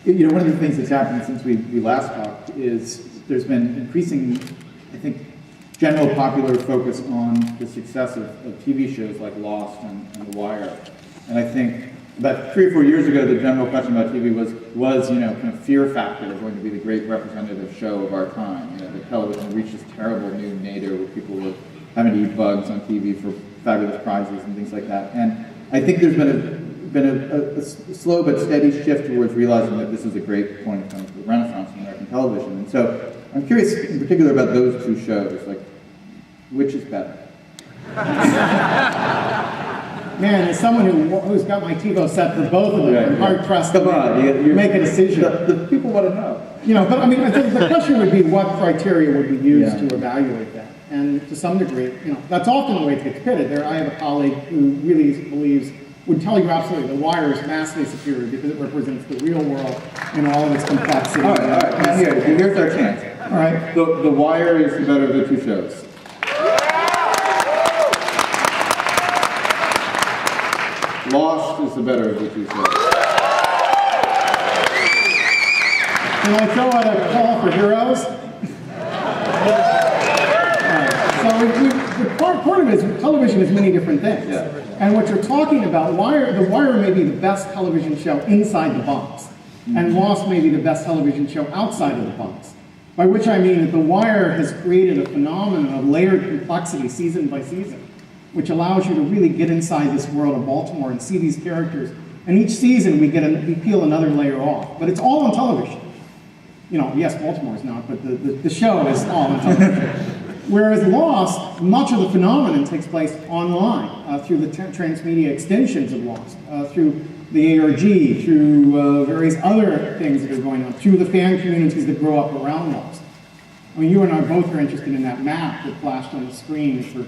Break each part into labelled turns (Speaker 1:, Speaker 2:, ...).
Speaker 1: One of the things that's happened since we last talked is there's been increasing, I think, general popular focus on the success of TV shows like Lost and The Wire. And I think about 3 or 4 years ago, the general question about TV was kind of Fear Factor going to be the great representative show of our time. The television reached this terrible new nadir where people were having to eat bugs on TV for fabulous prizes and things like that. And I think there's been a slow but steady shift towards realizing that this is a great point of kind of the renaissance in American television. And so I'm curious in particular about those two shows, like which is better?
Speaker 2: Man, as someone who's got my TiVo set for both of them, I'm hard-pressed to make a decision.
Speaker 1: The people want to know.
Speaker 2: But I mean, I think the question would be what criteria would be used to evaluate that. And to some degree, that's often the way it gets pitted. I have a colleague who really believes, would tell you absolutely, The Wire is massively superior because it represents the real world in all of its complexity.
Speaker 1: All right. Now here's our chance.
Speaker 2: All right.
Speaker 1: The Wire is the better of the two shows. Lost is the better of the two shows.
Speaker 2: Can I throw out a call for heroes? So part of it is television is many different things.
Speaker 1: Yeah.
Speaker 2: And what you're talking about, The Wire may be the best television show inside the box, and Lost may be the best television show outside of the box. By which I mean that The Wire has created a phenomenon of layered complexity season by season, which allows you to really get inside this world of Baltimore and see these characters. And each season we peel another layer off, but it's all on television. Yes, Baltimore is not, but the show is all on television. Whereas Lost, much of the phenomenon takes place online through the transmedia extensions of Lost, through the ARG, through various other things that are going on, through the fan communities that grow up around Lost. I mean, you and I both are interested in that map that flashed on the screen for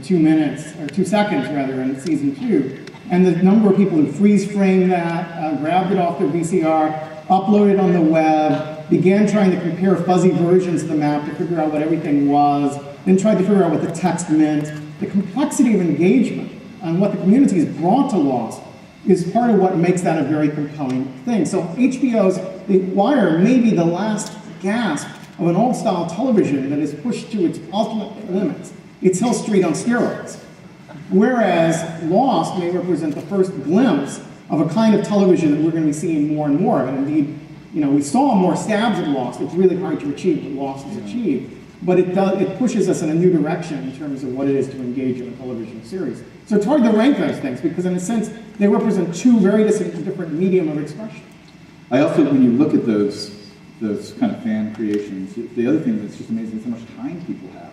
Speaker 2: 2 minutes, or 2 seconds rather, in season 2. And the number of people who freeze framed that, grabbed it off their VCR, uploaded it on the web, began trying to compare fuzzy versions of the map to figure out what everything was, then tried to figure out what the text meant. The complexity of engagement and what the community has brought to Lost is part of what makes that a very compelling thing. So HBO's The Wire may be the last gasp of an old-style television that is pushed to its ultimate limits. It's Hill Street on steroids. Whereas Lost may represent the first glimpse of a kind of television that we're going to be seeing more and more of. And indeed, we saw more stabs at Lost. It's really hard to achieve what Lost has achieved. But it pushes us in a new direction in terms of what it is to engage in a television series. So it's hard to rank those things because in a sense, they represent two very different medium of expression.
Speaker 1: I also, when you look at those kind of fan creations, the other thing that's just amazing is how much time people have.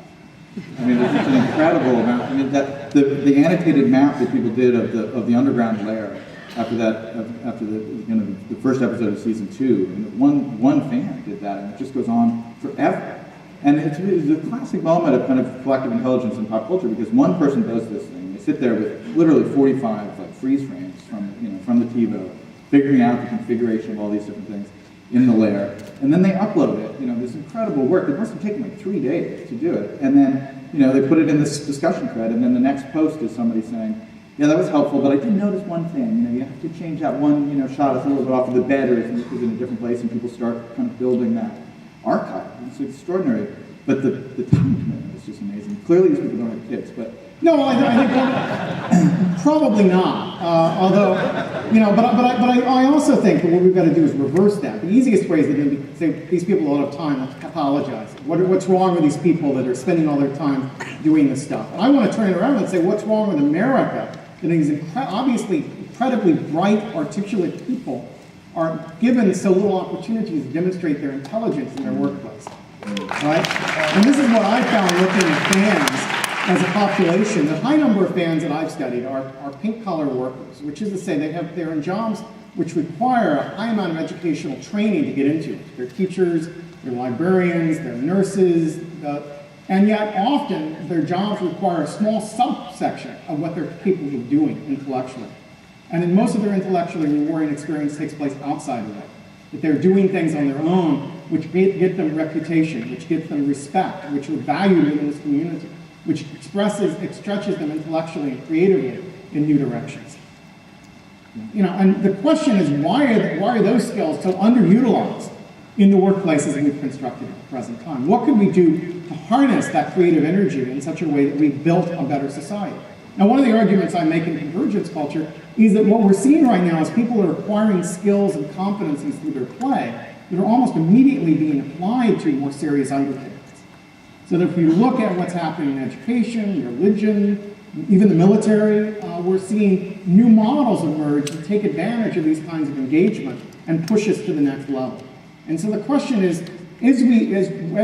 Speaker 1: I mean, there's such an incredible amount. I mean, that the annotated map that people did of the underground lair after the first episode of season 2, and one fan did that, and it just goes on forever. And it's a classic moment of kind of collective intelligence in pop culture because one person does this thing. They sit there with literally 45 freeze frames from the TiVo, figuring out the configuration of all these different things in the layer, and then they upload it. This incredible work. It must have taken 3 days to do it, and then they put it in this discussion thread, and then the next post is somebody saying, "Yeah, that was helpful, but I did notice one thing. You have to change that one shot is a little bit off of the bed or is in a different place," and people start kind of building that archive. It's extraordinary, but the time commitment is just amazing. Clearly, these people don't have kids, but
Speaker 2: no, I think probably not. Although, but I also think that what we've got to do is reverse that. The easiest way is to say these people don't have time. Let's pathologize. What's wrong with these people that are spending all their time doing this stuff? And I want to turn it around and say, what's wrong with America? That these obviously incredibly bright, articulate people are given so little opportunities to demonstrate their intelligence in their workplace. Right? And this is what I found looking at fans as a population. The high number of fans that I've studied are pink-collar workers, which is to say they're in jobs which require a high amount of educational training to get into it. They're teachers, they're librarians, they're nurses, and yet often their jobs require a small subsection of what they're capable of doing intellectually. And then most of their intellectually rewarding experience takes place outside of that. That they're doing things on their own which get them reputation, which get them respect, which are valued within this community, which stretches them intellectually and creatively in new directions. You know, and the question is, why are those skills so underutilized in the workplaces that we've constructed at the present time? What can we do to harness that creative energy in such a way that we've built a better society? Now, one of the arguments I make in convergence culture is that what we're seeing right now is people are acquiring skills and competencies through their play that are almost immediately being applied to more serious undertakings. So that if we look at what's happening in education, religion, even the military, we're seeing new models emerge that take advantage of these kinds of engagement and push us to the next level. And so the question is, as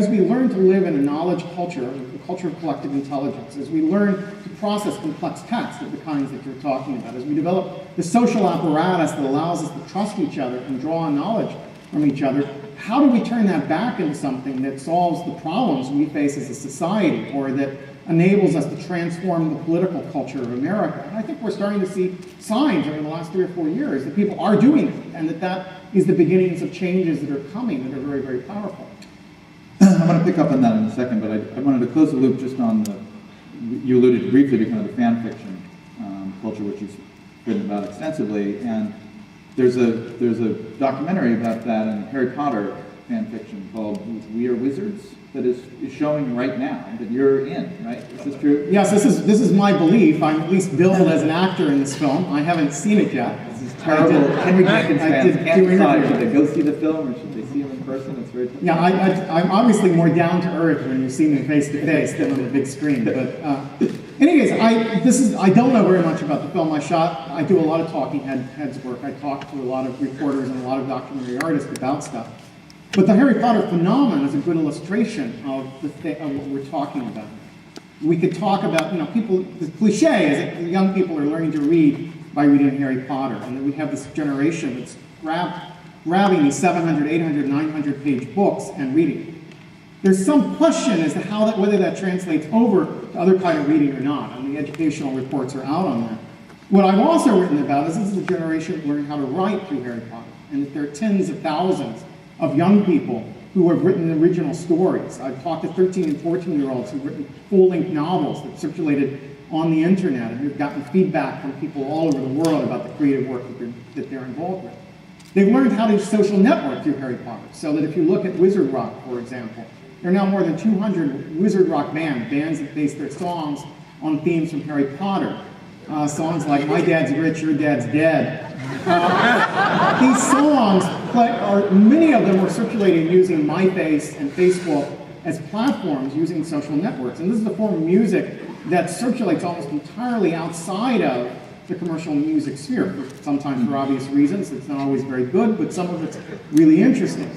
Speaker 2: we learn to live in a knowledge culture, a culture of collective intelligence, as we learn to process complex text of the kinds that you're talking about, as we develop the social apparatus that allows us to trust each other and draw on knowledge from each other, how do we turn that back into something that solves the problems we face as a society, or that enables us to transform the political culture of America? And I think we're starting to see signs over the last 3 or 4 years that people are doing it, and that is the beginnings of changes that are coming that are very, very powerful.
Speaker 1: I'm going to pick up on that in a second, but I wanted to close the loop just on you alluded briefly to kind of the fan fiction culture, which you've written about extensively, and there's a documentary about that in Harry Potter fan fiction called We Are Wizards that is showing right now that you're in, right? Is this true?
Speaker 2: Yes, this is my belief. I'm at least billed as an actor in this film. I haven't seen it yet.
Speaker 1: This is terrible. Henry Jenkins fans can't decide should they go see the film or should they see him in person. It's very tough.
Speaker 2: Yeah, I'm obviously more down to earth when you see me face to face than on the big screen. But anyways, I don't know very much about the film I shot. I do a lot of talking heads work. I talk to a lot of reporters and a lot of documentary artists about stuff. But the Harry Potter phenomenon is a good illustration of what we're talking about. We could talk about, the cliche is that young people are learning to read by reading Harry Potter, and that we have this generation that's grabbing these 700, 800, 900 page books and reading. There's some question as to whether that translates over to other kind of reading or not, and the educational reports are out on that. What I've also written about is this is a generation learning how to write through Harry Potter, and that there are tens of thousands of young people who have written original stories. I've talked to 13 and 14-year-olds who've written full-length novels that circulated on the internet and who've gotten feedback from people all over the world about the creative work that they're involved with. They've learned how to social network through Harry Potter, so that if you look at Wizard Rock, for example, there are now more than 200 Wizard Rock bands that base their songs on themes from Harry Potter. Songs like My Dad's Rich, Your Dad's Dead. These songs many of them were circulated using MySpace and Facebook as platforms using social networks. And this is the form of music that circulates almost entirely outside of the commercial music sphere. Sometimes for obvious reasons, it's not always very good, but some of it's really interesting.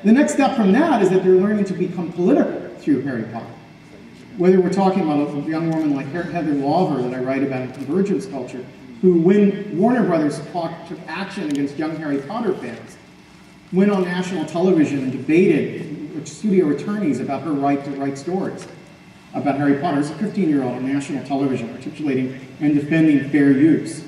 Speaker 2: The next step from that is that they're learning to become political through Harry Potter. Whether we're talking about a young woman like Heather Lawver that I write about in Convergence Culture, who, when Warner Brothers took action against young Harry Potter fans, went on national television and debated with studio attorneys about her right to write stories about Harry Potter. As a 15-year-old on national television, articulating and defending fair use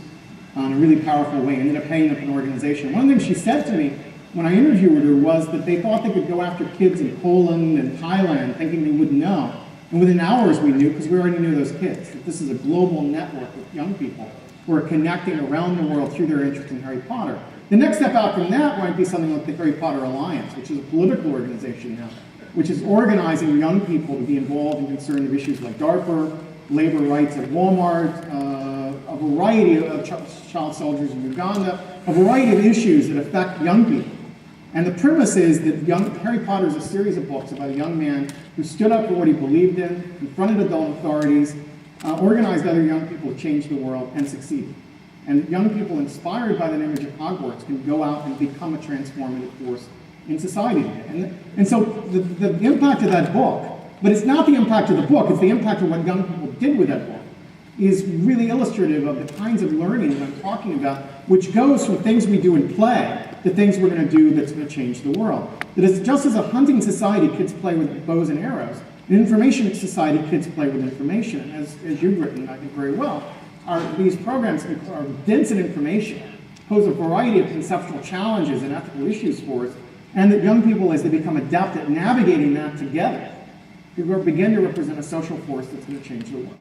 Speaker 2: in a really powerful way, ended up heading up an organization. One of the things she said to me when I interviewed her was that they thought they could go after kids in Poland and Thailand thinking they wouldn't know. And within hours we knew, because we already knew those kids, that this is a global network of young people who are connecting around the world through their interest in Harry Potter. The next step out from that might be something like the Harry Potter Alliance, which is a political organization now, which is organizing young people to be involved in concerning issues like DARPA, labor rights at Walmart, a variety of child soldiers in Uganda, a variety of issues that affect young people. And the premise is that Harry Potter is a series of books about a young man who stood up for what he believed in, confronted adult authorities, organized other young people to change the world, and succeeded. And young people inspired by that image of Hogwarts can go out and become a transformative force in society today. And so the impact of that book, but it's not the impact of the book, it's the impact of what young people did with that book, is really illustrative of the kinds of learning that I'm talking about, which goes from things we do in play to things we're going to do that's going to change the world. That is, just as a hunting society, kids play with bows and arrows, an information society, kids play with information. As you've written, I think very well, these programs are dense in information, pose a variety of conceptual challenges and ethical issues for us, and that young people, as they become adept at navigating that together, begin to represent a social force that's going to change the world.